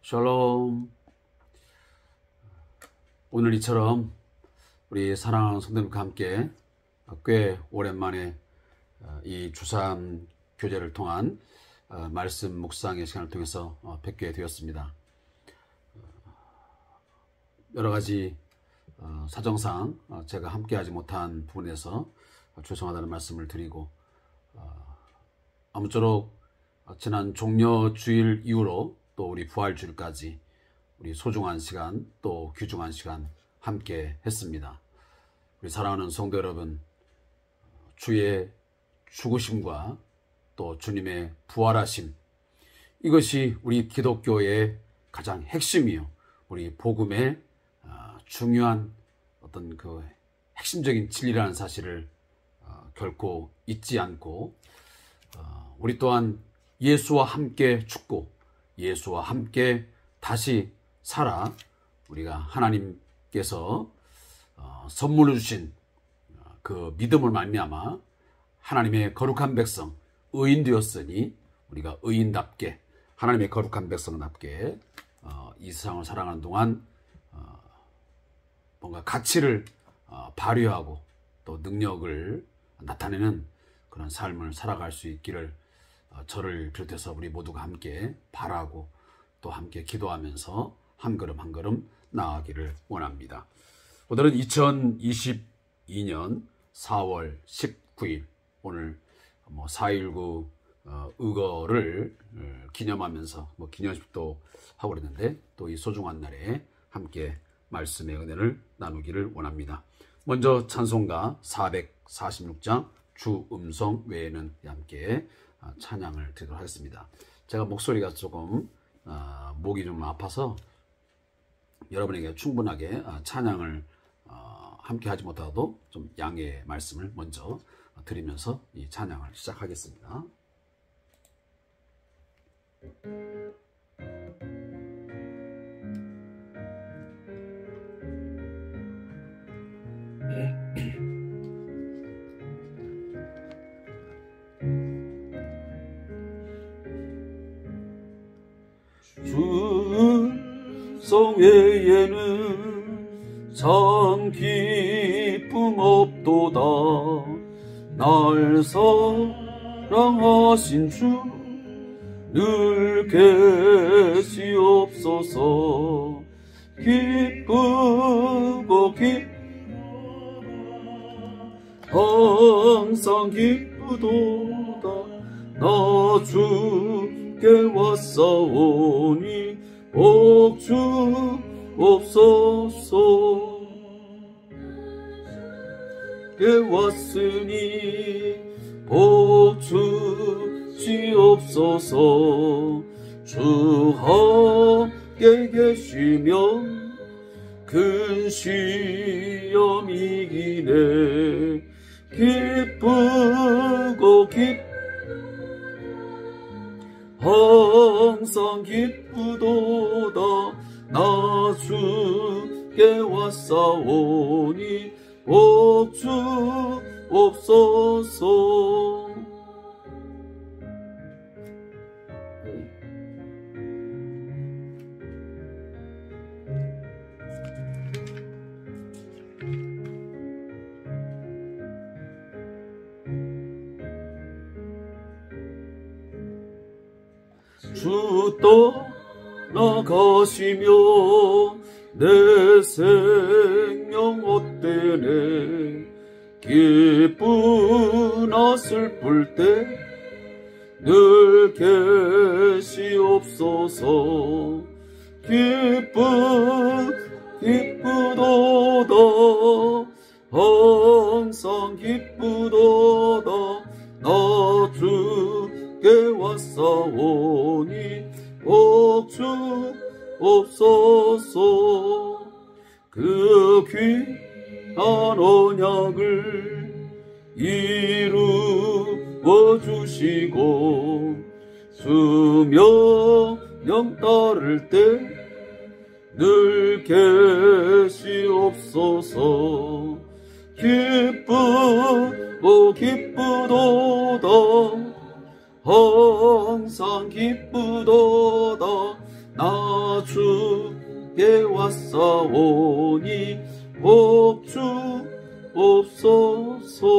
샬롬. 오늘 이처럼 우리 사랑하는 성도님과 함께 꽤 오랜만에 이 주삼 교제를 통한 말씀 묵상의 시간을 통해서 뵙게 되었습니다. 여러 가지 사정상 제가 함께하지 못한 부분에서 죄송하다는 말씀을 드리고, 아무쪼록 지난 종려 주일 이후로 또 우리 부활주일까지 우리 소중한 시간, 또 귀중한 시간 함께 했습니다. 우리 사랑하는 성도 여러분, 주의 죽으심과 또 주님의 부활하심, 이것이 우리 기독교의 가장 핵심이요, 우리 복음의 중요한 어떤 그 핵심적인 진리라는 사실을 결코 잊지 않고, 우리 또한 예수와 함께 죽고 예수와 함께 다시 살아 우리가 하나님께서 선물로 주신 그 믿음을 말미암아 하나님의 거룩한 백성, 의인 되었으니 우리가 의인답게, 하나님의 거룩한 백성답게 이 세상을 살아가는 동안 뭔가 가치를 발휘하고 또 능력을 나타내는 그런 삶을 살아갈 수 있기를 저를 비롯해서 우리 모두가 함께 바라고 또 함께 기도하면서 한 걸음 한 걸음 나아가기를 원합니다. 오늘은 2022년 4월 19일, 오늘 4.19 의거를 기념하면서 기념식도 하고 그랬는데, 또 이 소중한 날에 함께 말씀의 은혜를 나누기를 원합니다. 먼저 찬송가 446장 주 음성 외에는 함께 찬양을 드리도록 하겠습니다. 제가 목소리가 조금 목이 좀 아파서 여러분에게 충분하게 찬양을 함께 하지 못하도 좀 양해의 말씀을 먼저 드리면서 이 찬양을 시작하겠습니다. 주 음성 외에는 참 기쁨 없도다. 날 사랑하신 주 늘 계시옵소서. 기쁘고 항상 기쁘도다. 나 주께 왔사오니 복주옵소서. 께 왔으니 복주시옵소서. 주 함께 계시면 큰 시험이기네. 기쁘고 항상 기쁘도다. 나 주께 왔사오니 복주옵소서. 주 떠나가시며 내 생명 헛되네. 기쁘나 슬플 때 늘 계시옵소서. 기쁘도다. 항상 기쁘도다. 나 주께 왔사오니 복주옵소서. 그 귀한 언약을 이루어 주시고 수명령 따를 때 늘 계시옵소서. 기쁘고 기쁘도다. 항상 기쁘도다. 나 주께 왔사오니 복 주옵소서.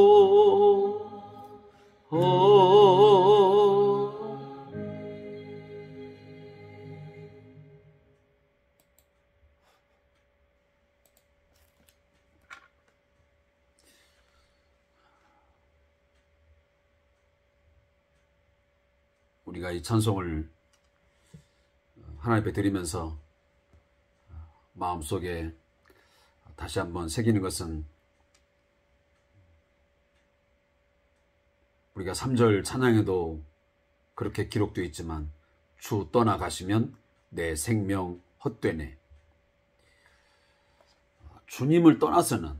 우리가 이 찬송을 하나님 앞에 드리면서 마음속에 다시 한번 새기는 것은, 우리가 3절 찬양에도 그렇게 기록되어 있지만 주 떠나가시면 내 생명 헛되네. 주님을 떠나서는,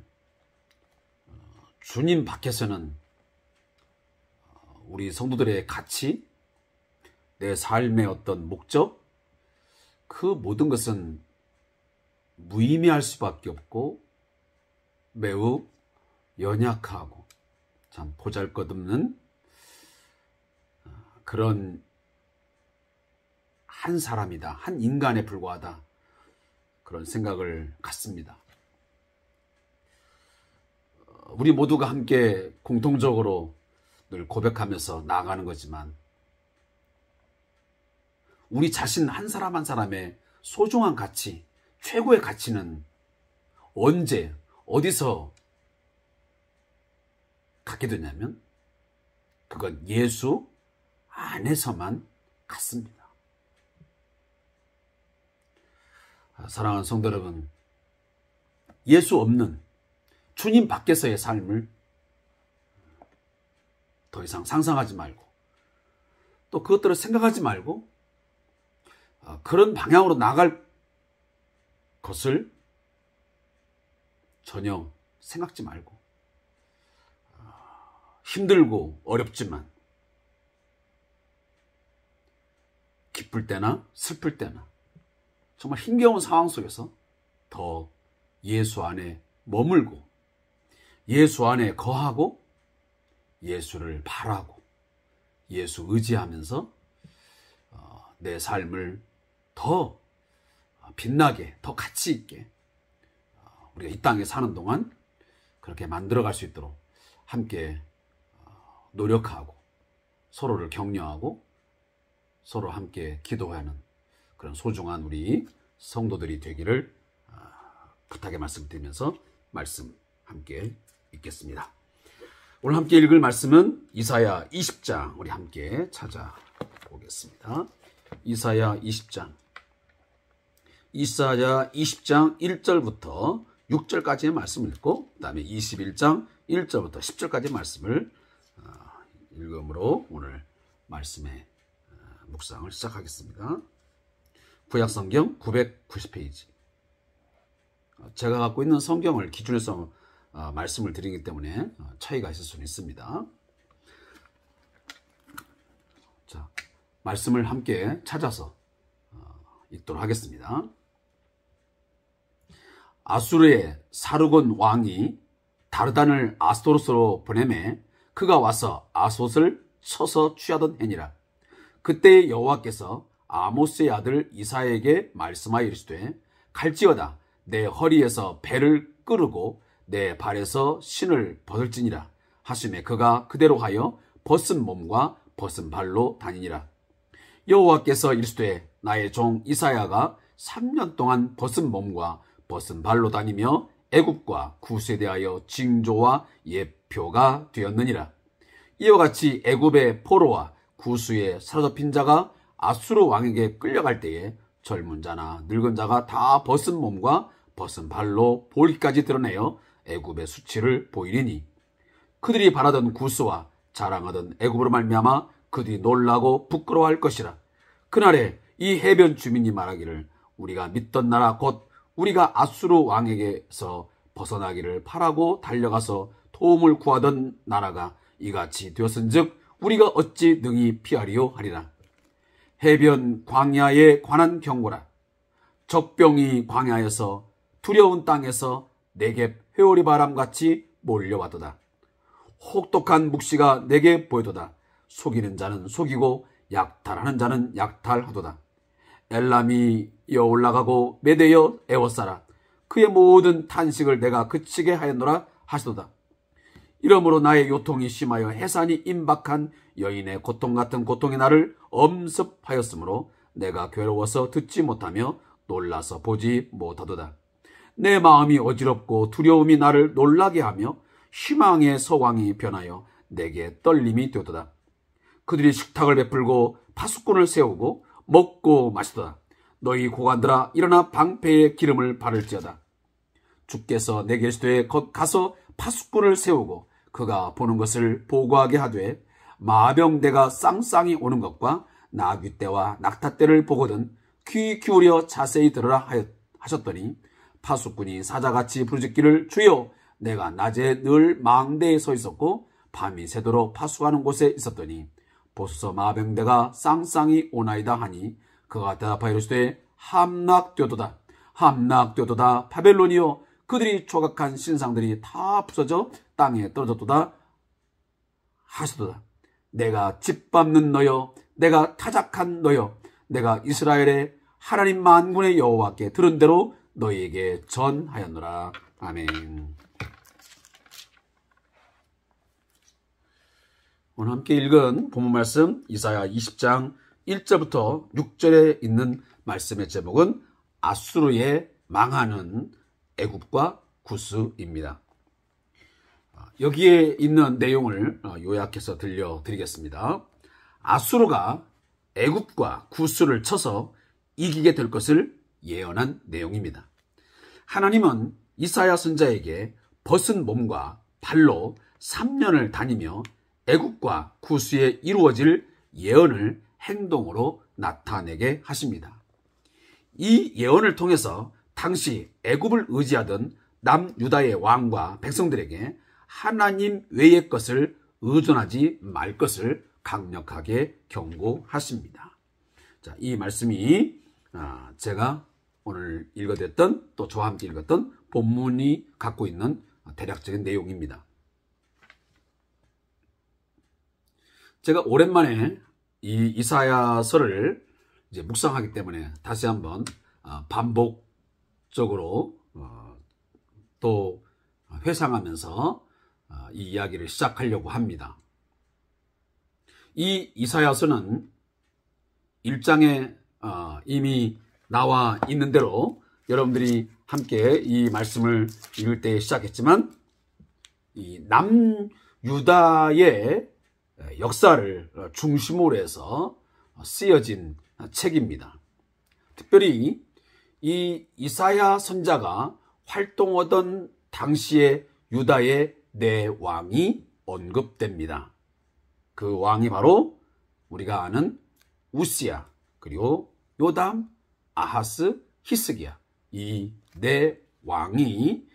주님 밖에서는 우리 성도들의 가치, 내 삶의 어떤 목적, 그 모든 것은 무의미할 수밖에 없고 매우 연약하고 참 보잘것없는 그런 한 사람이다, 한 인간에 불과하다, 그런 생각을 갖습니다. 우리 모두가 함께 공통적으로 늘 고백하면서 나아가는 거지만, 우리 자신 한 사람 한 사람의 소중한 가치, 최고의 가치는 언제, 어디서 갖게 되냐면, 그건 예수 안에서만 갖습니다. 사랑하는 성도 여러분, 예수 없는 주님 밖에서의 삶을 더 이상 상상하지 말고, 또 그것들을 생각하지 말고, 그런 방향으로 나갈 것을 전혀 생각지 말고, 힘들고 어렵지만 기쁠 때나 슬플 때나 정말 힘겨운 상황 속에서 더 예수 안에 머물고, 예수 안에 거하고, 예수를 바라고, 예수 의지하면서 내 삶을 더 빛나게, 더 가치 있게 우리가 이 땅에 사는 동안 그렇게 만들어갈 수 있도록 함께 노력하고, 서로를 격려하고, 서로 함께 기도하는 그런 소중한 우리 성도들이 되기를 부탁의 말씀드리면서 말씀 함께 읽겠습니다. 오늘 함께 읽을 말씀은 이사야 20장, 우리 함께 찾아보겠습니다. 이사야 20장. 이사야 20장 1절부터 6절까지의 말씀을 읽고, 그 다음에 21장 1절부터 10절까지의 말씀을 읽음으로 오늘 말씀의 묵상을 시작하겠습니다. 구약성경 990페이지. 제가 갖고 있는 성경을 기준해서 말씀을 드리기 때문에 차이가 있을 수는 있습니다. 자, 말씀을 함께 찾아서 읽도록 하겠습니다. 아수르의 사르곤 왕이 다르단을 아스도로스로 보내매 그가 와서 아솥을 쳐서 취하던 해니라. 그때 여호와께서 아모스의 아들 이사야에게 말씀하여 이르시되, 갈지어다 내 허리에서 배를 끄르고 내 발에서 신을 벗을지니라 하시매 그가 그대로 하여 벗은 몸과 벗은 발로 다니니라. 여호와께서 이르시되, 나의 종 이사야가 3년 동안 벗은 몸과 벗은 발로 다니며 애굽과 구스에 대하여 징조와 예표가 되었느니라. 이와 같이 애굽의 포로와 구스에 사로잡힌 자가 아수르 왕에게 끌려갈 때에 젊은 자나 늙은 자가 다 벗은 몸과 벗은 발로 볼기까지 드러내어 애굽의 수치를 보이리니, 그들이 바라던 구스와 자랑하던 애굽으로 말미암아 그들이 놀라고 부끄러워할 것이라. 그날에 이 해변 주민이 말하기를, 우리가 믿던 나라 곧 우리가 아수르 왕에게서 벗어나기를 바라고 달려가서 도움을 구하던 나라가 이같이 되었은즉 우리가 어찌 능히 피하리요 하리라. 해변 광야에 관한 경고라. 적병이 광야에서 두려운 땅에서 내게 회오리 바람같이 몰려왔도다. 혹독한 묵시가 내게 보이도다. 속이는 자는 속이고 약탈하는 자는 약탈하도다. 엘람이여 올라가고 메대여 에워싸라. 그의 모든 탄식을 내가 그치게 하였노라 하시도다. 이러므로 나의 요통이 심하여 해산이 임박한 여인의 고통 같은 고통이 나를 엄습하였으므로 내가 괴로워서 듣지 못하며 놀라서 보지 못하도다. 내 마음이 어지럽고 두려움이 나를 놀라게 하며 희망의 서왕이 변하여 내게 떨림이 되도다. 그들이 식탁을 베풀고 파수꾼을 세우고 먹고 마시도다. 너희 고관들아 일어나 방패의 기름을 바를지어다. 주께서 내게 이르시되 가서 파수꾼을 세우고 그가 보는 것을 보고하게 하되 마병대가 쌍쌍이 오는 것과 나귀떼와 낙타떼를 보거든 귀 기울여 자세히 들으라 하셨더니 파수꾼이 사자같이 부르짖기를 주여 내가 낮에 늘 망대에 서 있었고 밤이 새도록 파수하는 곳에 있었더니 보소서 마병대가 쌍쌍이 오나이다 하니 그가 대답하여 이르시되 함락되도다 함락되도다 바벨론이여 그들이 조각한 신상들이 다 부서져 땅에 떨어졌도다 하시도다. 내가 짓밟는 너여 내가 타작한 너여 내가 이스라엘의 하나님 만군의 여호와께 들은 대로 너희에게 전하였노라. 아멘. 오늘 함께 읽은 본문 말씀 이사야 20장 1절부터 6절에 있는 말씀의 제목은 아수르의 망하는 애굽과 구스입니다. 여기에 있는 내용을 요약해서 들려드리겠습니다. 아수르가 애굽과 구스를 쳐서 이기게 될 것을 예언한 내용입니다. 하나님은 이사야 선지자에게 벗은 몸과 발로 3년을 다니며 애굽과 구스에 이루어질 예언을 행동으로 나타내게 하십니다. 이 예언을 통해서 당시 애굽을 의지하던 남유다의 왕과 백성들에게 하나님 외의 것을 의존하지 말 것을 강력하게 경고하십니다. 자, 이 말씀이 제가 오늘 읽어드렸던 또 저와 함께 읽었던 본문이 갖고 있는 대략적인 내용입니다. 제가 오랜만에 이 이사야서를 이제 묵상하기 때문에 다시 한번 반복적으로 또 회상하면서 이 이야기를 시작하려고 합니다. 이 이사야서는 1장에 이미 나와 있는 대로 여러분들이 함께 이 말씀을 읽을 때 시작했지만 이 남유다의 역사를 중심으로 해서 쓰여진 책입니다. 특별히 이 이사야 선자가 활동하던 당시의 유다의 네 왕이 언급됩니다. 그 왕이 바로 우리가 아는 우시야, 그리고 요담, 아하스, 히스기야, 이 네 왕이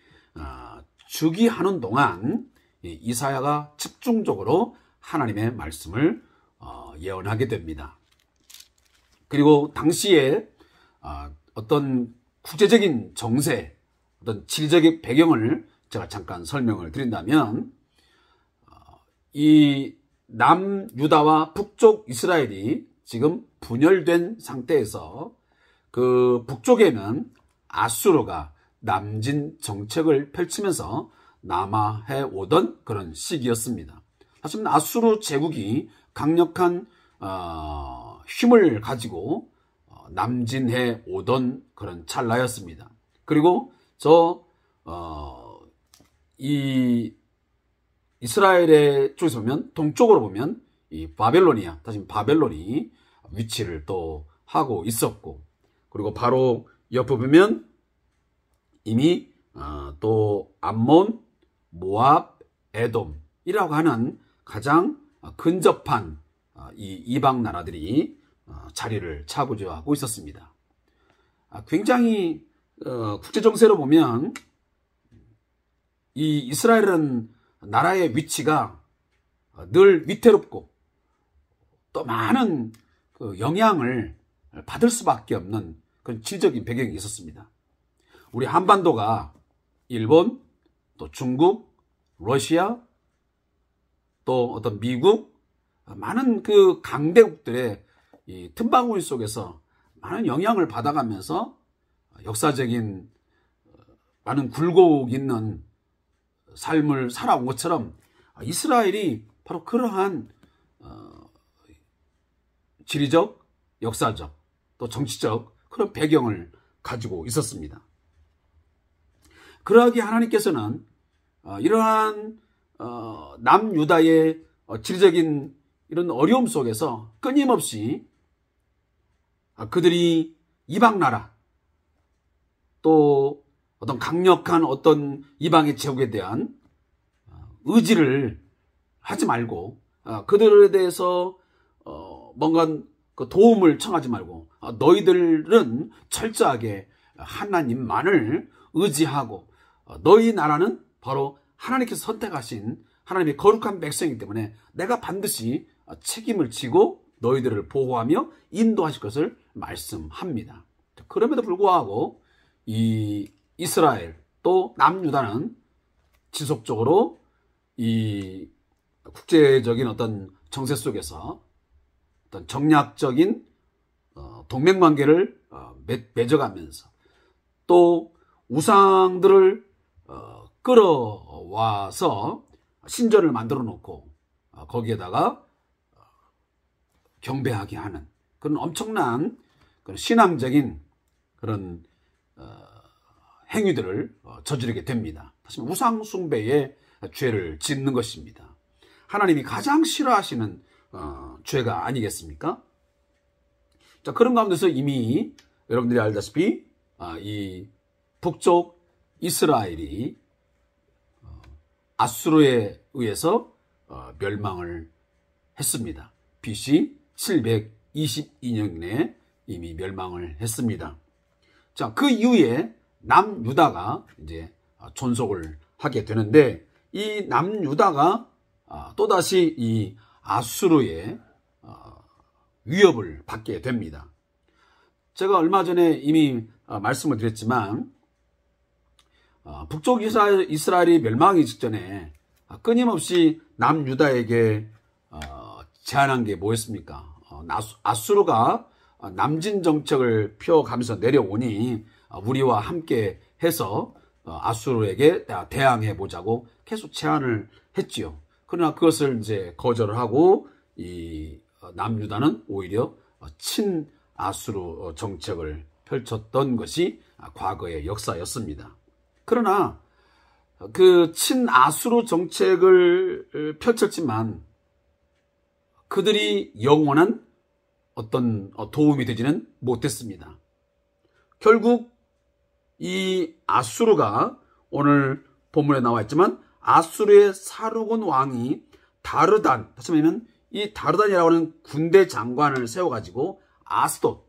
즉위하는 동안 이사야가 집중적으로 하나님의 말씀을 예언하게 됩니다. 그리고 당시에 어떤 국제적인 정세, 어떤 지리적인 배경을 제가 잠깐 설명을 드린다면 이 남유다와 북쪽 이스라엘이 지금 분열된 상태에서 그 북쪽에는 아수르가 남진 정책을 펼치면서 남하해 오던 그런 시기였습니다. 사실 아수르 제국이 강력한 힘을 가지고 남진해 오던 그런 찰나였습니다. 그리고 이 이스라엘의 쪽에서 보면 동쪽으로 보면 이 바벨로니아, 다시 바벨론이 위치를 또 하고 있었고, 그리고 바로 옆에 보면 이미 또 암몬, 모압, 에돔이라고 하는 가장 근접한 이 이방 나라들이 자리를 차지하고 있었습니다. 굉장히 국제 정세로 보면 이 이스라엘은 나라의 위치가 늘 위태롭고 또 많은 그 영향을 받을 수밖에 없는 그런 지리적인 배경이 있었습니다. 우리 한반도가 일본, 또 중국, 러시아, 또 어떤 미국, 많은 그 강대국들의 이 틈바구니 속에서 많은 영향을 받아가면서 역사적인 많은 굴곡 있는 삶을 살아온 것처럼 이스라엘이 바로 그러한 지리적, 역사적, 또 정치적 그런 배경을 가지고 있었습니다. 그러하기에 하나님께서는 이러한 남유다의 지리적인 이런 어려움 속에서 끊임없이 그들이 이방나라 또 어떤 강력한 어떤 이방의 제국에 대한 의지를 하지 말고 그들에 대해서 뭔가 그 도움을 청하지 말고 너희들은 철저하게 하나님만을 의지하고 너희 나라는 바로 하나님께서 선택하신 하나님의 거룩한 백성이기 때문에 내가 반드시 책임을 지고 너희들을 보호하며 인도하실 것을 말씀합니다. 그럼에도 불구하고 이 이스라엘 또 남유다는 지속적으로 이 국제적인 어떤 정세 속에서 어떤 정략적인 동맹관계를 맺어가면서 또 우상들을 끌어와서 신전을 만들어 놓고 거기에다가 경배하게 하는 그런 엄청난 그런 신앙적인 그런 행위들을 저지르게 됩니다. 다시 말해 우상 숭배의 죄를 짓는 것입니다. 하나님이 가장 싫어하시는 죄가 아니겠습니까? 자, 그런 가운데서 이미 여러분들이 알다시피 이 북쪽 이스라엘이 아수르에 의해서 멸망을 했습니다. BC 722년에 이미 멸망을 했습니다. 자, 그 이후에 남유다가 이제 존속을 하게 되는데 이 남유다가 또다시 이 아수르의 위협을 받게 됩니다. 제가 얼마 전에 이미 말씀을 드렸지만 북쪽 이스라엘이 멸망하기 직전에 끊임없이 남유다에게 제안한 게 뭐였습니까? 아수르가 남진 정책을 펴가면서 내려오니 우리와 함께 해서 아수르에게 대항해 보자고 계속 제안을 했지요. 그러나 그것을 이제 거절을 하고 이 남유다는 오히려 친아수르 정책을 펼쳤던 것이 과거의 역사였습니다. 그러나 그 친아수르 정책을 펼쳤지만 그들이 영원한 어떤 도움이 되지는 못했습니다. 결국 이 아수르가 오늘 본문에 나와 있지만 아수르의 사르곤 왕이 다르단, 다시 말하면 이 다르단이라고 하는 군대 장관을 세워가지고 아스돗,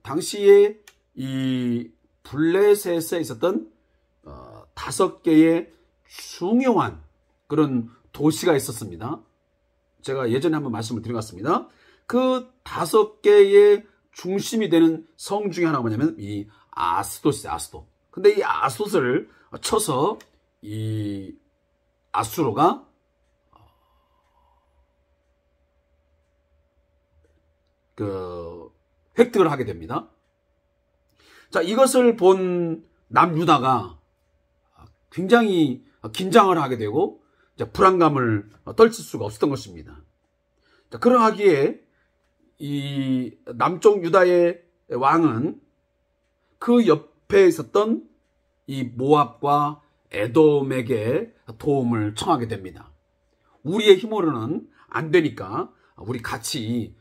당시에 이 블레셋에 있었던 5개의 중요한 그런 도시가 있었습니다. 제가 예전에 한번 말씀을 드린 것 같습니다. 그 5개의 중심이 되는 성 중에 하나가 뭐냐면 이 아스돗이에요. 아스돗. 근데 이 아스돗을 쳐서 이 아수르가 획득을 하게 됩니다. 자, 이것을 본 남유다가 굉장히 긴장을 하게 되고 불안감을 떨칠 수가 없었던 것입니다. 자, 그러하기에 이 남쪽 유다의 왕은 그 옆에 있었던 이 모압과 에돔에게 도움을 청하게 됩니다. 우리의 힘으로는 안 되니까 우리 같이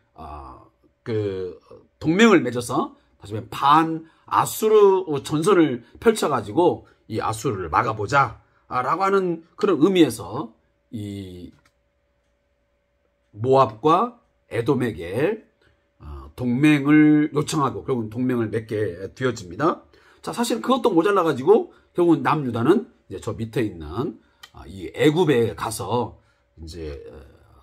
그 동맹을 맺어서 다시 말하면 반 아수르 전선을 펼쳐가지고 이 아수르를 막아보자 라고 하는 그런 의미에서 이 모압과 에돔에게 동맹을 요청하고 결국은 동맹을 맺게 되어집니다. 자, 사실 그것도 모자라가지고 결국은 남유다는 이제 저 밑에 있는 이 애굽에 가서 이제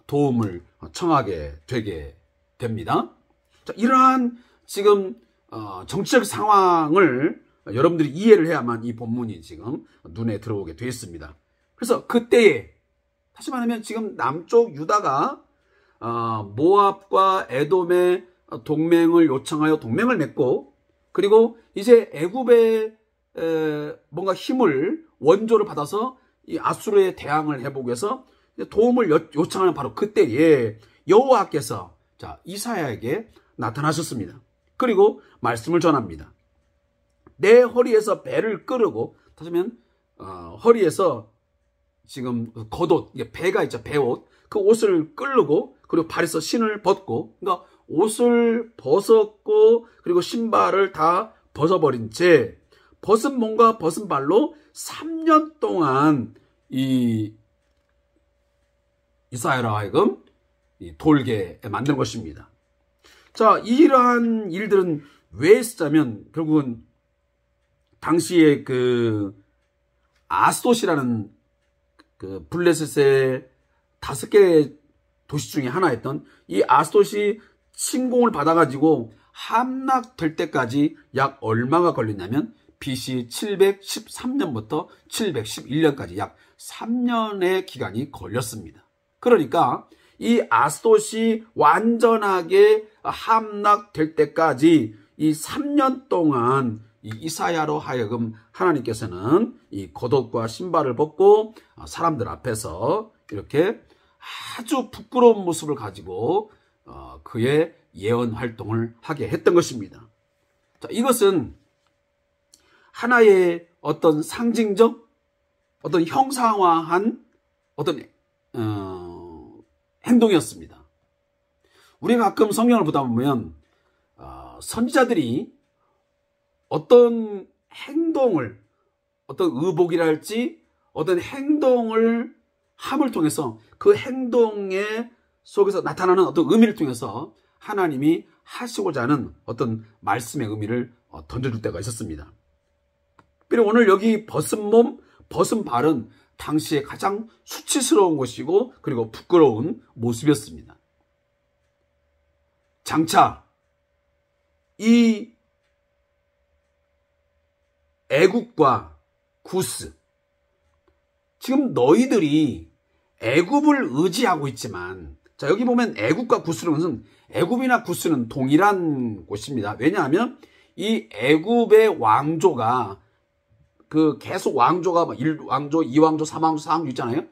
도움을 청하게 되게 됩니다. 자, 이러한 지금 정치적 상황을 여러분들이 이해를 해야만 이 본문이 지금 눈에 들어오게 되어 있습니다. 그래서 그때에 다시 말하면 지금 남쪽 유다가 모압과 에돔의 동맹을 요청하여 동맹을 맺고, 그리고 이제 애굽의 뭔가 힘을 원조를 받아서 이 아수르에 대항을 해보기 위해서 도움을 요청하는 바로 그때에 여호와께서 이사야에게 나타나셨습니다. 그리고 말씀을 전합니다. 내 허리에서 배를 끌고, 다시 하면 허리에서 지금 겉옷, 배가 있죠, 배옷, 그 옷을 끌고, 그리고 발에서 신을 벗고, 그러니까 옷을 벗었고, 그리고 신발을 다 벗어버린 채 벗은 몸과 벗은 발로 3년 동안 이사야로 하여금 돌게 만든 것입니다. 자, 이러한 일들은 왜 했었냐면, 결국은 당시에 그 아스돗이라는 그 블레셋의 5개 도시 중에 하나였던 이 아스돗이 침공을 받아가지고 함락될 때까지 약 얼마가 걸렸냐면 BC 713년부터 711년까지 약 3년의 기간이 걸렸습니다. 그러니까 이 아스돗이 완전하게 함락될 때까지 이 3년 동안 이 이사야로 하여금 하나님께서는 이 겉옷과 신발을 벗고 사람들 앞에서 이렇게 아주 부끄러운 모습을 가지고 그의 예언 활동을 하게 했던 것입니다. 자, 이것은 하나의 어떤 상징적, 어떤 형상화한 어떤 행동이었습니다. 우리가 가끔 성경을 보다 보면 선지자들이 어떤 행동을, 어떤 의복이랄지 어떤 행동을 함을 통해서 그 행동의 속에서 나타나는 어떤 의미를 통해서 하나님이 하시고자 하는 어떤 말씀의 의미를 던져줄 때가 있었습니다. 그리고 오늘 여기 벗은 몸, 벗은 발은 당시에 가장 수치스러운 것이고 그리고 부끄러운 모습이었습니다. 장차 이 애굽과 구스, 지금 너희들이 애굽을 의지하고 있지만, 자, 여기 보면 애굽과 구스는 것은 애굽이나 구스는 동일한 곳입니다. 왜냐하면 이 애굽의 왕조가 그 계속 왕조가 1왕조, 2왕조, 3왕조, 4왕조 있잖아요.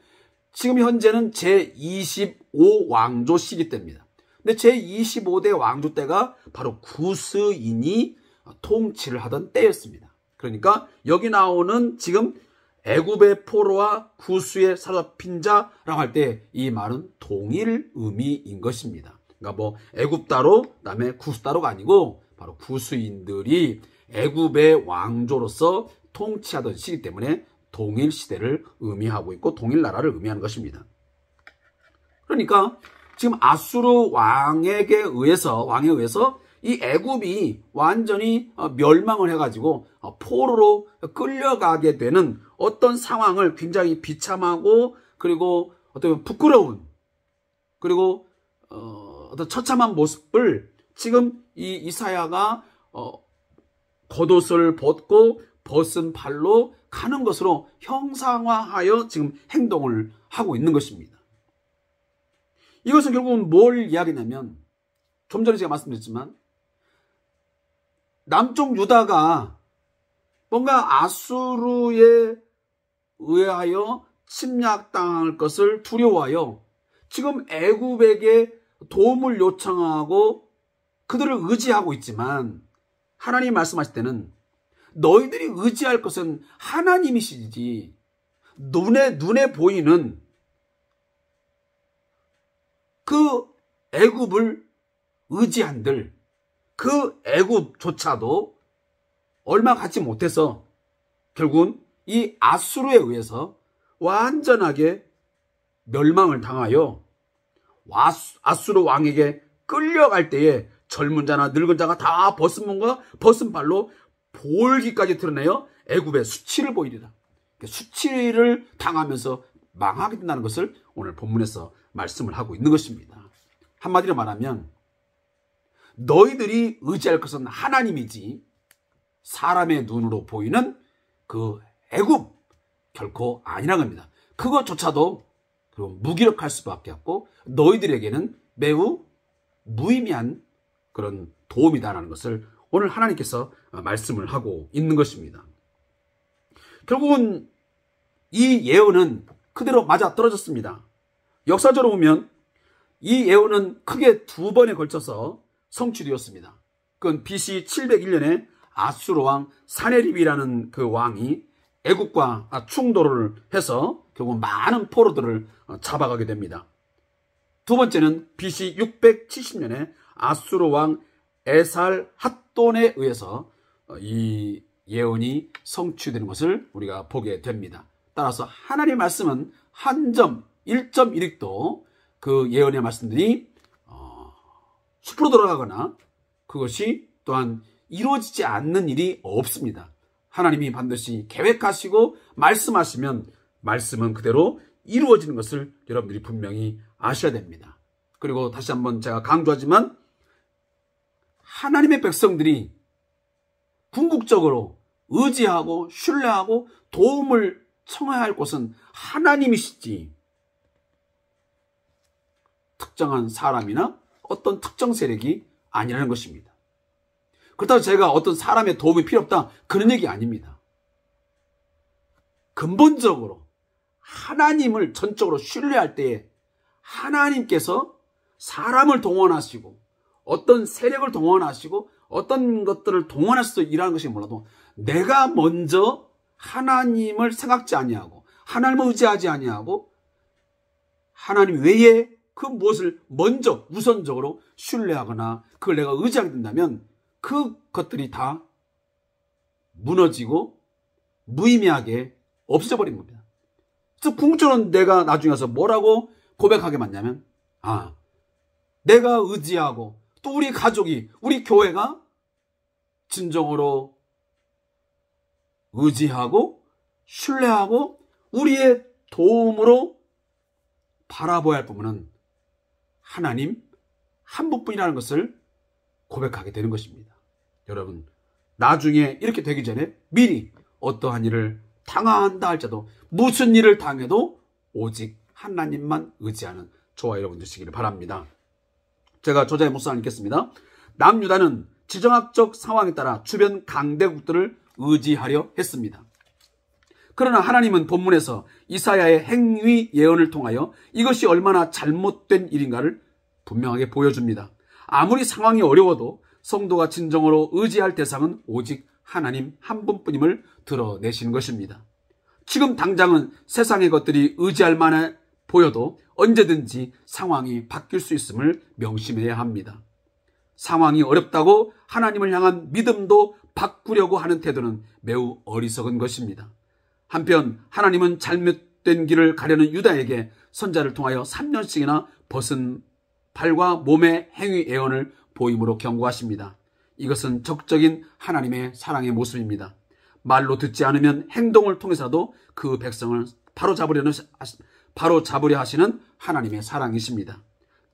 지금 현재는 제25왕조 시기 때입니다. 근데 제25대 왕조 때가 바로 구스인이 통치를 하던 때였습니다. 그러니까 여기 나오는 지금 애굽의 포로와 구스에 사로잡힌 자라고 할 때 이 말은 동일 의미인 것입니다. 그러니까 뭐 애굽 따로 그다음에 구스 따로가 아니고 바로 구스인들이 애굽의 왕조로서 통치하던 시기 때문에 동일 시대를 의미하고 있고 동일 나라를 의미하는 것입니다. 그러니까 지금 아수르 왕에 의해서 이 애굽이 완전히 멸망을 해가지고 포로로 끌려가게 되는 어떤 상황을 굉장히 비참하고 그리고 어떤 부끄러운 그리고 어떤 처참한 모습을 지금 이 이사야가 겉옷을 벗고 벗은 발로 가는 것으로 형상화하여 지금 행동을 하고 있는 것입니다. 이것은 결국은 뭘 이야기냐면 좀 전에 제가 말씀드렸지만 남쪽 유다가 뭔가 아수르에 의하여 침략당할 것을 두려워하여 지금 애굽에게 도움을 요청하고 그들을 의지하고 있지만 하나님이 말씀하실 때는 너희들이 의지할 것은 하나님이시지 눈에 보이는 그 애굽을 의지한들 그 애굽조차도 얼마 갖지 못해서 결국은 이 아수르에 의해서 완전하게 멸망을 당하여 아수르 왕에게 끌려갈 때에 젊은 자나 늙은 자가 다 벗은 몸과 벗은 발로 볼기까지 드러내어 애굽의 수치를 보이리라. 수치를 당하면서 망하게 된다는 것을 오늘 본문에서 말씀을 하고 있는 것입니다. 한마디로 말하면 너희들이 의지할 것은 하나님이지 사람의 눈으로 보이는 그 애굽 결코 아니란 겁니다. 그것조차도 무기력할 수밖에 없고 너희들에게는 매우 무의미한 그런 도움이다라는 것을 오늘 하나님께서 말씀을 하고 있는 것입니다. 결국은 이 예언은 그대로 맞아 떨어졌습니다. 역사적으로 보면 이 예언은 크게 2번에 걸쳐서 성취되었습니다. 그건 BC 701년에 아수르 왕 사네립이라는 그 왕이 애국과 충돌을 해서 결국 많은 포로들을 잡아가게 됩니다. 두 번째는 BC 670년에 아수르 왕 에살핫돈에 의해서 이 예언이 성취되는 것을 우리가 보게 됩니다. 따라서 하나님의 말씀은 한 점, 1.1획도 그 예언의 말씀들이 숲으로 돌아가거나 그것이 또한 이루어지지 않는 일이 없습니다. 하나님이 반드시 계획하시고 말씀하시면 말씀은 그대로 이루어지는 것을 여러분들이 분명히 아셔야 됩니다. 그리고 다시 한번 제가 강조하지만 하나님의 백성들이 궁극적으로 의지하고 신뢰하고 도움을 청해야 할 곳은 하나님이시지 특정한 사람이나 어떤 특정 세력이 아니라는 것입니다. 그렇다고 제가 어떤 사람의 도움이 필요 없다 그런 얘기 아닙니다. 근본적으로 하나님을 전적으로 신뢰할 때에 하나님께서 사람을 동원하시고 어떤 세력을 동원하시고 어떤 것들을 동원해서 일하는 것이 몰라도 내가 먼저 하나님을 생각지 아니하고 하나님을 의지하지 아니하고 하나님 외에 그 무엇을 먼저 우선적으로 신뢰하거나 그걸 내가 의지하게 된다면 그것들이 다 무너지고 무의미하게 없어져 버린 겁니다. 그래서 궁극적으로 내가 나중에 와서 뭐라고 고백하게 맞냐면 내가 의지하고 또 우리 가족이 우리 교회가 진정으로 의지하고 신뢰하고 우리의 도움으로 바라봐야 할 부분은 하나님 한 분뿐이라는 것을 고백하게 되는 것입니다. 여러분 나중에 이렇게 되기 전에 미리 어떠한 일을 당한다 할지라도 무슨 일을 당해도 오직 하나님만 의지하는 저와 여러분 되시기를 바랍니다. 제가 저자의 묵상을 읽겠습니다. 남유다는 지정학적 상황에 따라 주변 강대국들을 의지하려 했습니다. 그러나 하나님은 본문에서 이사야의 행위 예언을 통하여 이것이 얼마나 잘못된 일인가를 분명하게 보여줍니다. 아무리 상황이 어려워도 성도가 진정으로 의지할 대상은 오직 하나님 한 분뿐임을 드러내시는 것입니다. 지금 당장은 세상의 것들이 의지할 만해 보여도 언제든지 상황이 바뀔 수 있음을 명심해야 합니다. 상황이 어렵다고 하나님을 향한 믿음도 바꾸려고 하는 태도는 매우 어리석은 것입니다. 한편 하나님은 잘못된 길을 가려는 유다에게 선자를 통하여 3년씩이나 벗은 발과 몸의 행위 예언을 보임으로 경고하십니다. 이것은 적적인 하나님의 사랑의 모습입니다. 말로 듣지 않으면 행동을 통해서도 그 백성을 바로잡으려 하시는 하나님의 사랑이십니다.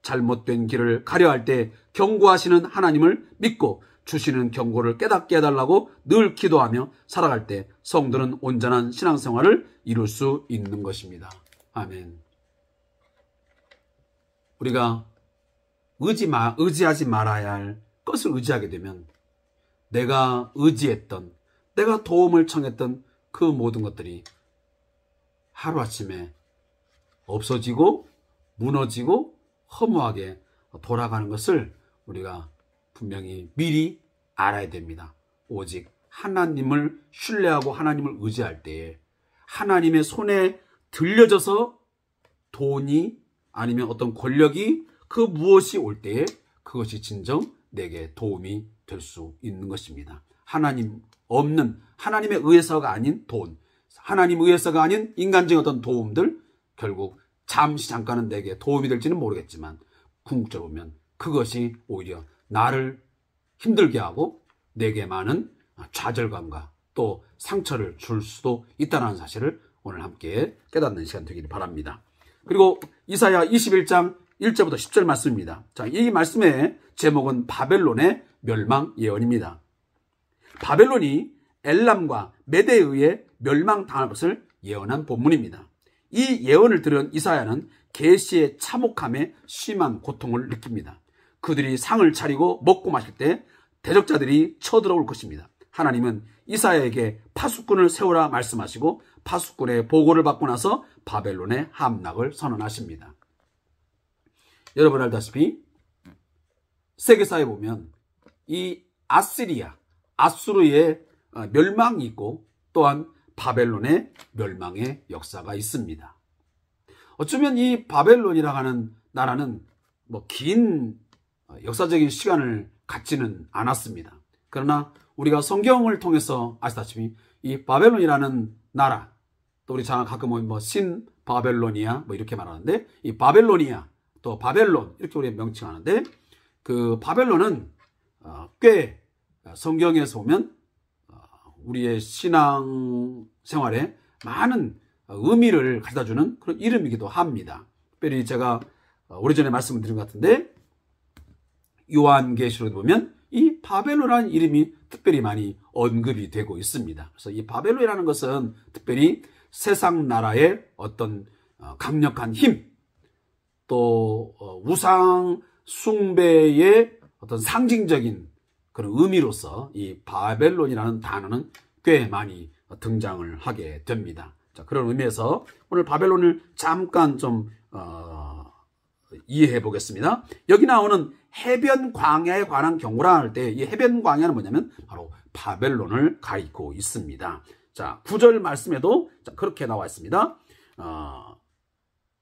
잘못된 길을 가려 할 때 경고하시는 하나님을 믿고 주시는 경고를 깨닫게 해달라고 늘 기도하며 살아갈 때 성도는 온전한 신앙생활을 이룰 수 있는 것입니다. 아멘. 우리가 의지하지 말아야 할 것을 의지하게 되면 내가 의지했던, 내가 도움을 청했던 그 모든 것들이 하루아침에 없어지고 무너지고 허무하게 돌아가는 것을 우리가 분명히 미리 알아야 됩니다. 오직 하나님을 신뢰하고 하나님을 의지할 때에 하나님의 손에 들려져서 돈이 아니면 어떤 권력이 그 무엇이 올 때에 그것이 진정 내게 도움이 될 수 있는 것입니다. 하나님 없는 하나님에 의해서가 아닌 돈, 하나님 의해서가 아닌 인간적인 어떤 도움들 결국 잠깐은 내게 도움이 될지는 모르겠지만 궁극적으로 보면 그것이 오히려 나를 힘들게 하고 내게 많은 좌절감과 또 상처를 줄 수도 있다는 사실을 오늘 함께 깨닫는 시간 되기를 바랍니다. 그리고 이사야 21장 1절부터 10절 말씀입니다. 자, 이 말씀의 제목은 바벨론의 멸망 예언입니다. 바벨론이 엘람과 메대에 의해 멸망당할 것을 예언한 본문입니다. 이 예언을 들은 이사야는 계시의 참혹함에 심한 고통을 느낍니다. 그들이 상을 차리고 먹고 마실 때 대적자들이 쳐들어올 것입니다. 하나님은 이사야에게 파수꾼을 세우라 말씀하시고 파수꾼의 보고를 받고 나서 바벨론의 함락을 선언하십니다. 여러분 알다시피 세계사에 보면 이 아시리아, 아수르의 멸망이 있고 또한 바벨론의 멸망의 역사가 있습니다. 어쩌면 이 바벨론이라고 하는 나라는 긴 역사적인 시간을 갖지는 않았습니다. 그러나 우리가 성경을 통해서 아시다시피 이 바벨론이라는 나라, 또 우리 가끔 신 바벨로니아 이렇게 말하는데, 이 바벨로니아 또 바벨론 이렇게 우리 명칭하는데, 그 바벨론은 꽤 성경에서 보면 우리의 신앙 생활에 많은 의미를 가져다주는 그런 이름이기도 합니다. 특별히 제가 오래전에 말씀을 드린 것 같은데, 요한계시록에 보면 이 바벨론이라는 이름이 특별히 많이 언급이 되고 있습니다. 그래서 이 바벨론이라는 것은 특별히 세상 나라의 어떤 강력한 힘, 또 우상 숭배의 어떤 상징적인 그런 의미로서 이 바벨론이라는 단어는 꽤 많이 등장을 하게 됩니다. 자, 그런 의미에서 오늘 바벨론을 잠깐 좀 이해해 보겠습니다. 여기 나오는 해변 광야에 관한 경고라 할 때 이 해변 광야는 뭐냐면 바로 바벨론을 가리키고 있습니다. 자, 9절 말씀에도 그렇게 나와 있습니다.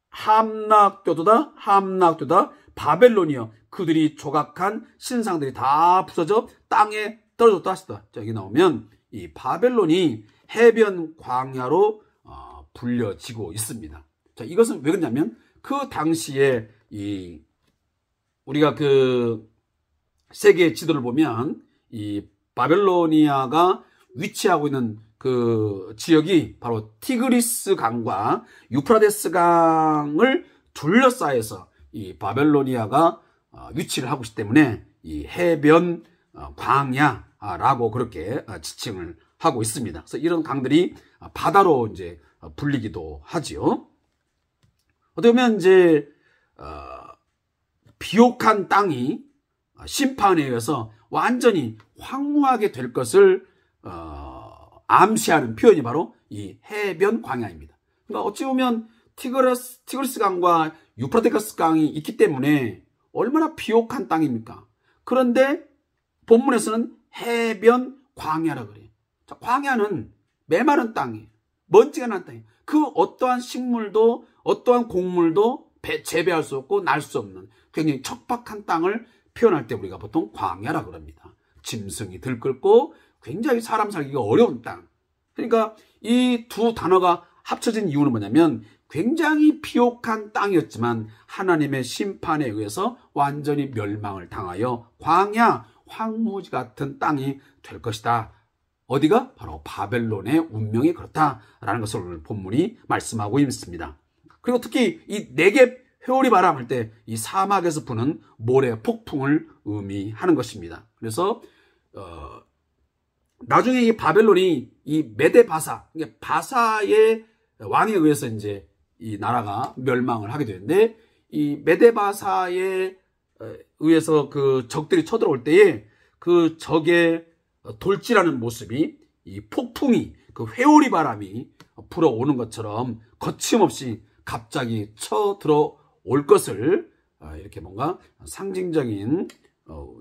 함락되도다 함락되도다 바벨론이여 그들이 조각한 신상들이 다 부서져 땅에 떨어졌다 하시다. 자, 여기 나오면 이 바벨론이 해변 광야로 불려지고 있습니다. 자, 이것은 왜 그러냐면 그 당시에 우리가 그 세계 지도를 보면 이 바벨로니아가 위치하고 있는 그 지역이 바로 티그리스 강과 유프라데스 강을 둘러싸여서 이 바벨로니아가 위치를 하고 있기 때문에 이 해변 광야라고 그렇게 지칭을 하고 있습니다. 그래서 이런 강들이 바다로 이제 불리기도 하지요. 어떻게 보면 이제 비옥한 땅이 심판에 의해서 완전히 황무하게 될 것을 암시하는 표현이 바로 이 해변 광야입니다. 그러니까 어찌 보면 티그리스 강과 유프라테스 강이 있기 때문에 얼마나 비옥한 땅입니까? 그런데 본문에서는 해변 광야라 그래요. 자, 광야는 메마른 땅이에요. 먼지가 난 땅이에요. 그 어떠한 식물도 어떠한 곡물도 재배할 수 없고 날 수 없는 굉장히 척박한 땅을 표현할 때 우리가 보통 광야라 그럽니다. 짐승이 들끓고 굉장히 사람 살기가 어려운 땅. 그러니까 이 두 단어가 합쳐진 이유는 뭐냐면 굉장히 비옥한 땅이었지만 하나님의 심판에 의해서 완전히 멸망을 당하여 광야, 황무지 같은 땅이 될 것이다. 어디가? 바로 바벨론의 운명이 그렇다라는 것을 오늘 본문이 말씀하고 있습니다. 그리고 특히 이 네겝 회오리 바람 할 때 이 사막에서 부는 모래 폭풍을 의미하는 것입니다. 그래서 나중에 이 바벨론이 이 메데바사, 바사의 왕에 의해서 이제 이 나라가 멸망을 하게 되는데, 이 메데바사에 의해서 그 적들이 쳐들어올 때에 그 적의 돌진하는 모습이 이 폭풍이 그 회오리 바람이 불어오는 것처럼 거침없이 갑자기 쳐들어올 것을 이렇게 뭔가 상징적인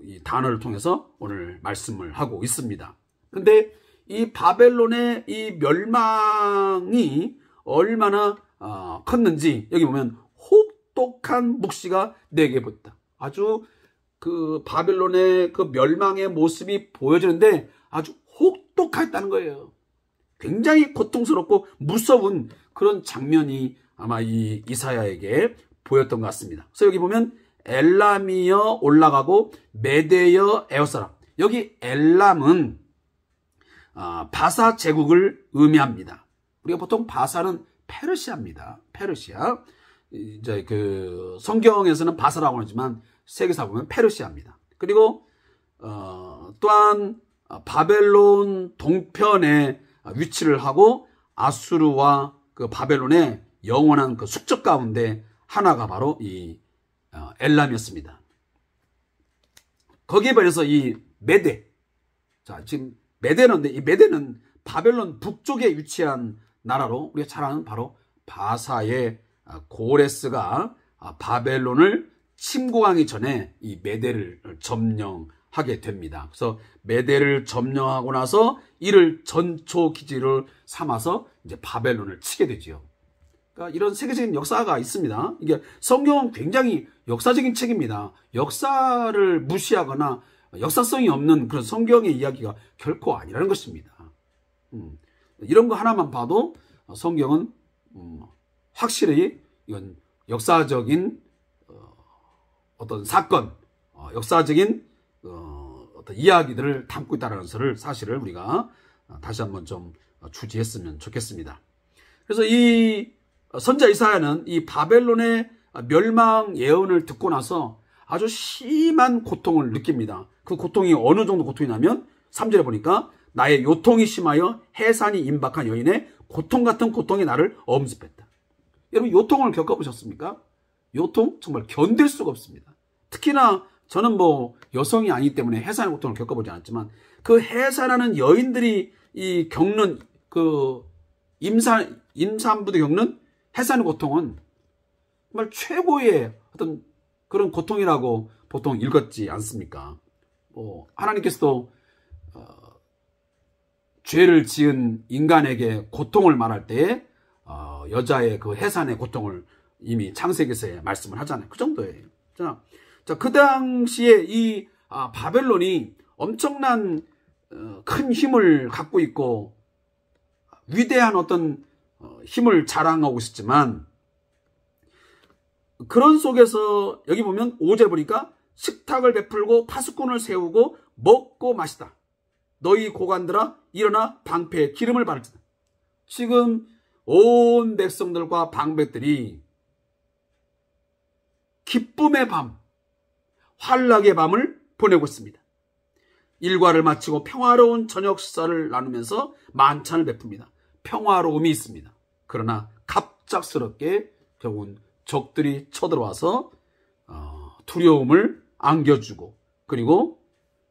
이 단어를 통해서 오늘 말씀을 하고 있습니다. 그런데 이 바벨론의 이 멸망이 얼마나 컸는지 여기 보면 혹독한 묵시가 내게 보였다. 아주 그 바벨론의 그 멸망의 모습이 보여지는데 아주 혹독했다는 거예요. 굉장히 고통스럽고 무서운 그런 장면이 아마 이 이사야에게 보였던 것 같습니다. 그래서 여기 보면 엘람이여 올라가고 메대여 에워싸라. 여기 엘람은 바사 제국을 의미합니다. 우리가 보통 바사는 페르시아입니다. 페르시아. 이제 그 성경에서는 바사라고 하지만 세계사 보면 페르시아입니다. 그리고 또한 바벨론 동편에 위치를 하고 아수르와 그 바벨론의 영원한 그 숙적 가운데 하나가 바로 이 엘람이었습니다. 거기에 반해서 이 메대. 자, 지금 메대는데 이 메대는 바벨론 북쪽에 위치한 나라로 우리가 잘 아는 바로 바사의 고레스가 바벨론을 침공하기 전에 이 메대를 점령하게 됩니다. 그래서 메대를 점령하고 나서 이를 전초 기지를 삼아서 이제 바벨론을 치게 되지요. 그러니까 이런 세계적인 역사가 있습니다. 이게 성경은 굉장히 역사적인 책입니다. 역사를 무시하거나 역사성이 없는 그런 성경의 이야기가 결코 아니라는 것입니다. 이런 거 하나만 봐도 성경은 확실히 이건 역사적인 어떤 사건, 역사적인 어떤 이야기들을 담고 있다는 사실을 우리가 다시 한번 좀 주지했으면 좋겠습니다. 그래서 이 선지자 이사야는 이 바벨론의 멸망 예언을 듣고 나서 아주 심한 고통을 느낍니다. 그 고통이 어느 정도 고통이냐면 3절에 보니까 나의 요통이 심하여 해산이 임박한 여인의 고통 같은 고통이 나를 엄습했다. 여러분 요통을 겪어보셨습니까? 요통 정말 견딜 수가 없습니다. 특히나 저는 뭐 여성이 아니기 때문에 해산의 고통을 겪어보지 않았지만 그 해산하는 여인들이 이 겪는 그 임산부들이 겪는 해산의 고통은 정말 최고의 어떤 그런 고통이라고 보통 읽었지 않습니까? 하나님께서도 죄를 지은 인간에게 고통을 말할 때 여자의 그 해산의 고통을 이미 창세기에서 말씀을 하잖아요. 그 정도예요. 자, 그 당시에 이 바벨론이 엄청난 큰 힘을 갖고 있고 위대한 어떤 힘을 자랑하고 있었지만 그런 속에서 여기 보면 5절 보니까 식탁을 베풀고 파수꾼을 세우고 먹고 마시다. 너희 고관들아 일어나 방패에 기름을 바르자. 지금 온 백성들과 방백들이 기쁨의 밤, 환락의 밤을 보내고 있습니다. 일과를 마치고 평화로운 저녁 식사를 나누면서 만찬을 베풉니다. 평화로움이 있습니다. 그러나 갑작스럽게 결국은 적들이 쳐들어와서 두려움을 안겨주고 그리고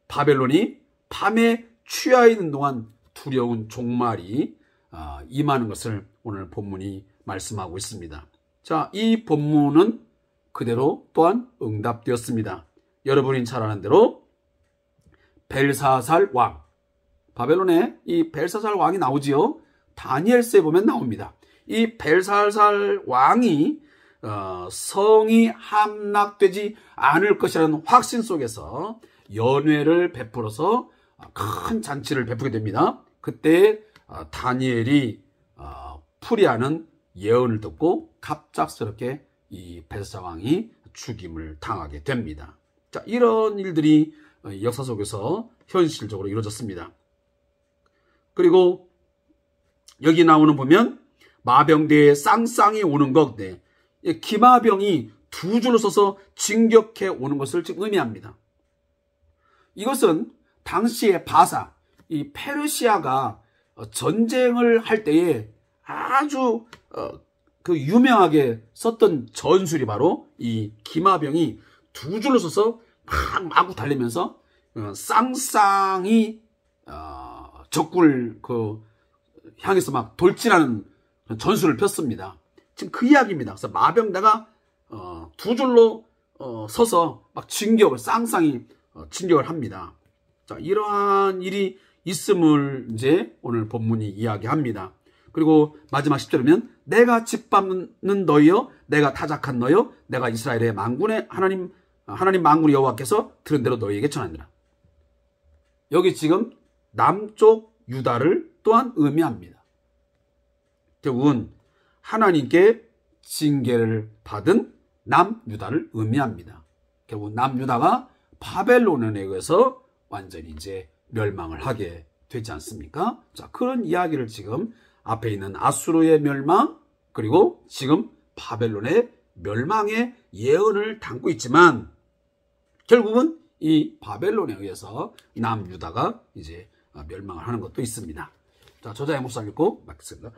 바벨론이 밤에 취하 있는 동안 두려운 종말이 임하는 것을 오늘 본문이 말씀하고 있습니다. 자, 이 본문은 그대로 또한 응답되었습니다. 여러분이 잘 아는 대로 벨사살 왕, 바벨론에 이 벨사살 왕이 나오지요. 다니엘서에 보면 나옵니다. 이 벨사살 왕이 성이 함락되지 않을 것이라는 확신 속에서 연회를 베풀어서 큰 잔치를 베푸게 됩니다. 그때 다니엘이 풀이하는 예언을 듣고 갑작스럽게 이 벨사살 왕이 죽임을 당하게 됩니다. 자, 이런 일들이 역사 속에서 현실적으로 이루어졌습니다. 그리고 여기 나오는 보면 마병대에 쌍쌍이 오는 것, 기마병이 두 줄로 서서 진격해 오는 것을 지금 의미합니다. 이것은 당시의 바사, 이 페르시아가 전쟁을 할 때에 아주 그 유명하게 썼던 전술이 바로 이 기마병이 두 줄로 서서 막 마구 달리면서 쌍쌍이 적군을 향해서 막 돌진하는 전술을 폈습니다. 지금 그 이야기입니다. 그래서 마병대가 두 줄로 서서 막 쌍쌍이 진격을 합니다. 자, 이러한 일이 있음을 이제 오늘 본문이 이야기합니다. 그리고 마지막 10절이면 내가 짓밟는 너희여, 내가 타작한 너희여, 내가 이스라엘의 만군의 하나님 만군의 여호와께서 들은 대로 너희에게 전하니라. 여기 지금 남쪽 유다를 또한 의미합니다. 결국은 하나님께 징계를 받은 남유다를 의미합니다. 결국 남유다가 바벨론에 의해서 완전히 이제 멸망을 하게 되지 않습니까? 자, 그런 이야기를 지금 앞에 있는 아수르의 멸망 그리고 지금 바벨론의 멸망의 예언을 담고 있지만 결국은 이 바벨론에 의해서 남유다가 이제 멸망을 하는 것도 있습니다. 자, 저자의 목사를 읽고 마치겠습니다.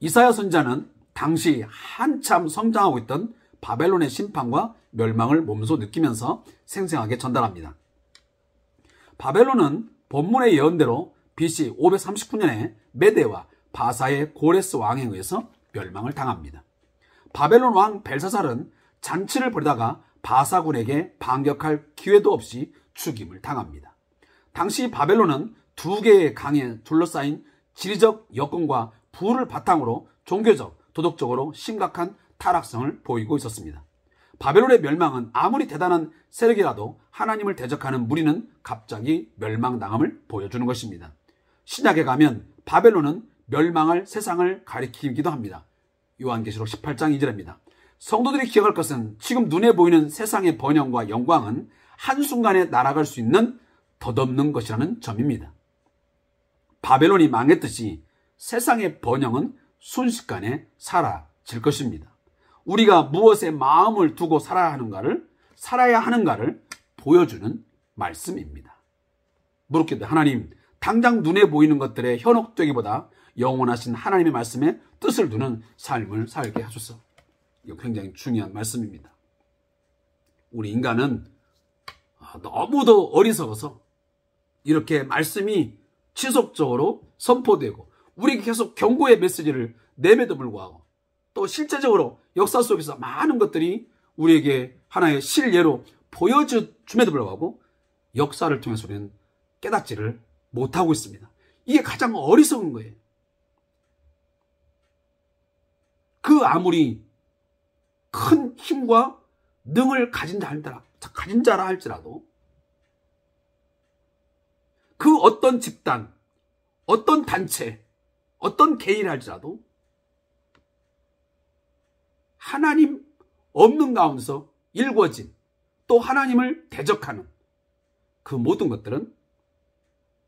이사야 선지자는 당시 한참 성장하고 있던 바벨론의 심판과 멸망을 몸소 느끼면서 생생하게 전달합니다. 바벨론은 본문의 예언대로 BC 539년에 메대와 바사의 고레스 왕에 의해서 멸망을 당합니다. 바벨론 왕 벨사살은 잔치를 벌이다가 바사군에게 반격할 기회도 없이 죽임을 당합니다. 당시 바벨론은 두 개의 강에 둘러싸인 지리적 여건과 부를 바탕으로 종교적, 도덕적으로 심각한 타락성을 보이고 있었습니다. 바벨론의 멸망은 아무리 대단한 세력이라도 하나님을 대적하는 무리는 갑자기 멸망당함을 보여주는 것입니다. 신약에 가면 바벨론은 멸망할 세상을 가리키기도 합니다. 요한계시록 18장 2절입니다. 성도들이 기억할 것은 지금 눈에 보이는 세상의 번영과 영광은 한순간에 날아갈 수 있는 덧없는 것이라는 점입니다. 바벨론이 망했듯이 세상의 번영은 순식간에 사라질 것입니다. 우리가 무엇에 마음을 두고 살아야 하는가를 보여주는 말씀입니다. 무릎 하나님, 당장 눈에 보이는 것들에 현혹되기보다 영원하신 하나님의 말씀에 뜻을 두는 삶을 살게 하소서. 이거 굉장히 중요한 말씀입니다. 우리 인간은 너무도 어리석어서 이렇게 말씀이 지속적으로 선포되고 우리에게 계속 경고의 메시지를 내매도 불구하고 또 실제적으로 역사 속에서 많은 것들이 우리에게 하나의 실예로 보여줌에도 불구하고 역사를 통해서 우리는 깨닫지를 못하고 있습니다. 이게 가장 어리석은 거예요. 그 아무리 큰 힘과 능을 가진 자라 할지라도 그 어떤 집단, 어떤 단체, 어떤 개인이 할지라도 하나님 없는 가운데서 일궈진 또 하나님을 대적하는 그 모든 것들은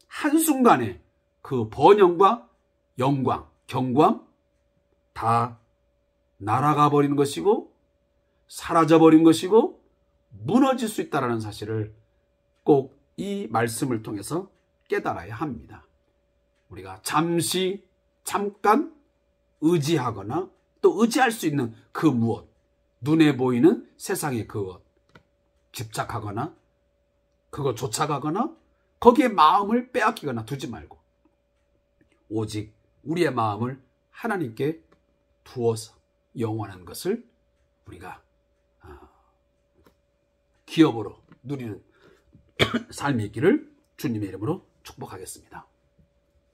한순간에 그 번영과 영광, 경광 다 날아가 버리는 것이고 사라져 버린 것이고 무너질 수 있다는 사실을 꼭 이 말씀을 통해서 깨달아야 합니다. 우리가 잠깐 의지하거나 또 의지할 수 있는 그 무엇, 눈에 보이는 세상의 그것 집착하거나 그거 쫓아가거나 거기에 마음을 빼앗기거나 두지 말고 오직 우리의 마음을 하나님께 두어서 영원한 것을 우리가 기업으로 누리는 삶이 있기를 주님의 이름으로 축복하겠습니다.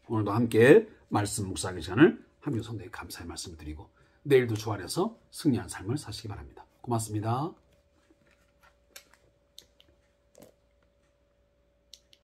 오늘도 함께 말씀 묵상의 시간을 함께 성도에게 감사의 말씀을 드리고 내일도 주 안에서 승리한 삶을 사시기 바랍니다. 고맙습니다.